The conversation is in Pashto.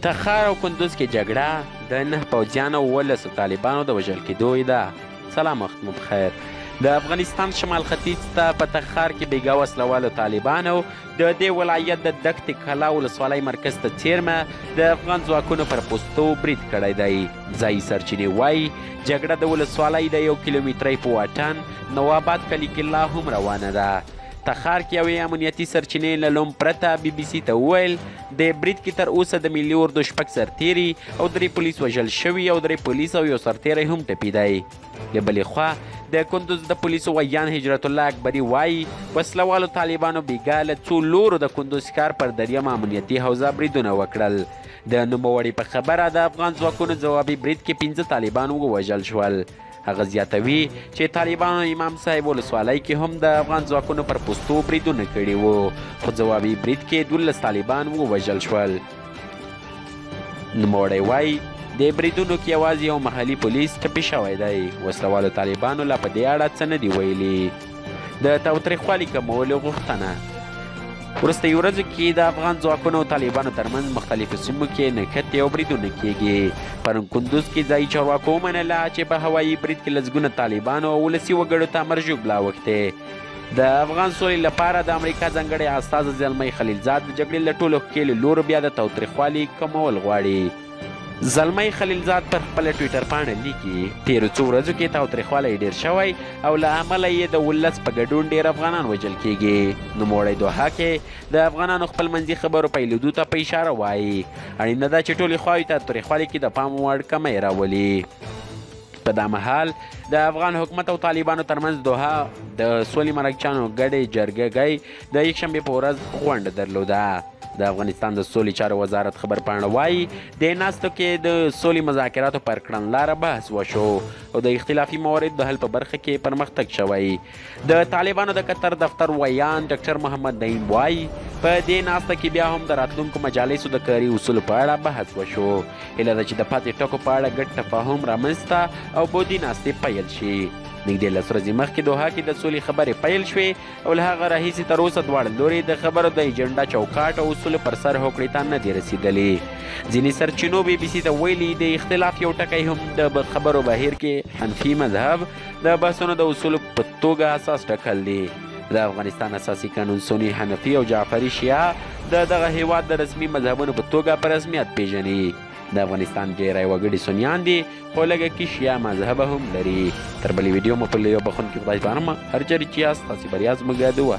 تخار او کندوز کې جګړه د 9 پوځیانو او 17 طالبانو د وژل کېدو ادعا. سلام وخت مو بخیر. د افغانستان شمال ختیځ ته په تخار کې بیګا وسلوالو طالبانو د دې ولایت د دښتې کلا ولسوالۍ مرکز ته څیرمه د افغان ځواکونو پر پوستو برید کړی دی. ځایي سرچینې وایي جګړه د ولسوالۍ د 1 کیلومترۍ په واټن نواباد کلي کې لا هم روانه ده. تخار کې یوې امنیتي سرچینې له لوم پرته BBC ته وویل د برید کې تر اوسه د ملي اردو 6 سرتیري او 3 پولیس وژل شوي او 3 پولیس او 1 سرتیری هم ټپي دی. له بلې خوا د کندوز د پولیسو ویان هجرت الله اکبري وایي وسلوالو طالبانو بیګا له څو لورو د کندوز ښار پر دریم امنیتي حوزه بریدونه وکړل. د نوموړي په خبره د افغان ځواکونو ځوابي برید کې 15 طالبان ووژل شول. هغه زیاتوي چې طالبانو امام صاحب ولسوالۍ کې هم د افغان ځواکونو پر پوستو بریدونه کړي وو، خو ځوابي برید کې 12 طالبان ووژل شول. نوموړی وایي د بریدونو کې یوازې یو محلي پولیس ټپي شوی دی. وسلوالو طالبانو لا په دې اړه څه نه دي ویلي. د تاوتریخوالي کمولو غوښتنه. وروستیو ورځو کې د افغان ځواکونو او طالبانو ترمنځ مختلفو سیمو کې نښتې او بریدونه کیږي. پرون کندوز کې ځایي چارواکو ومنله چې په هوایي برید کې لسګونه طالبانو او ولسي وګړو ته مرج ژوبلا اوښتې. د افغان سولې لپاره د امریکا ځانګړی استازی زلمی خلیلزاد د جګړې له ټولو ښکېلو لورو بیا د تاوتریخوالي کمول غواړي. زلمی خلیلزاد پر خپله ټویټر پاڼه لیکي تېرو څو ورځو کې تاوتریخوالی ډېر شوی او له امله یې د ولس په ګډون ډېر افغانان وژل کیږي. نوموړی دوحه کې د افغانانو خپلمنځي خبرو پیلېدو ته په اشاره وایي اړینه ده چې ټولې خواوې تاوتریخوالي کې د پام وړ کمی راولي. په دا مهال د افغان حکومت او طالبانو ترمنځ دوحه د سولې مرکچیانو ګډې جرګې د یکشنبې په ورځ غونډه درلوده. د افغانستان د سولې چارو وزارت خبرپاڼه وایي د ناستو کې د سولې مذاکراتو پر کړنلاره بحث وشو او د اختلافي مواردو د حل په برخه کې پرمختګ شوی. د طالبانو د قطر دفتر ویان ډاکټر محمد نعیم وایي په دې ناسته کې بیا هم د راتلونکو مجالسو د کاري اصولو په اړه بحث وشو. هیله ده چې د پاتې ټکو په اړه ګډ تفاهم رامنځته او بودي ناستې پیل شي. نږدې 10 ورځې مخکې دوحه کې د سولې خبرې پیل شوې او له هغه راهیسې تر اوسه دواړه لوري د خبرو د ایجنډا چوکاټ او اصولو پر سر هوکړې ته نه دي رسېدلي. ځینې سرچینو BBC ته ویلي د اختلاف یو ټکی هم د خبرو بهیر کې حنفي مذهب د بحثونو د اصولو په توګه اساس ټاکل دي. د افغانستان اساسي قانون سني حنفي او جعفري شیعه د دغه هیواد د رسمي مذهبونو په توګه په رسمیت پیژني. د افغانستان ډېری وګړي سنیان دي خو لږه کې شیعه مذهبه هم لري. تر بلې ویډیو مو په لیو بخون کې خدای سپارم. هر چېرې چې یاست تاسې بریا زموږ یاد وه.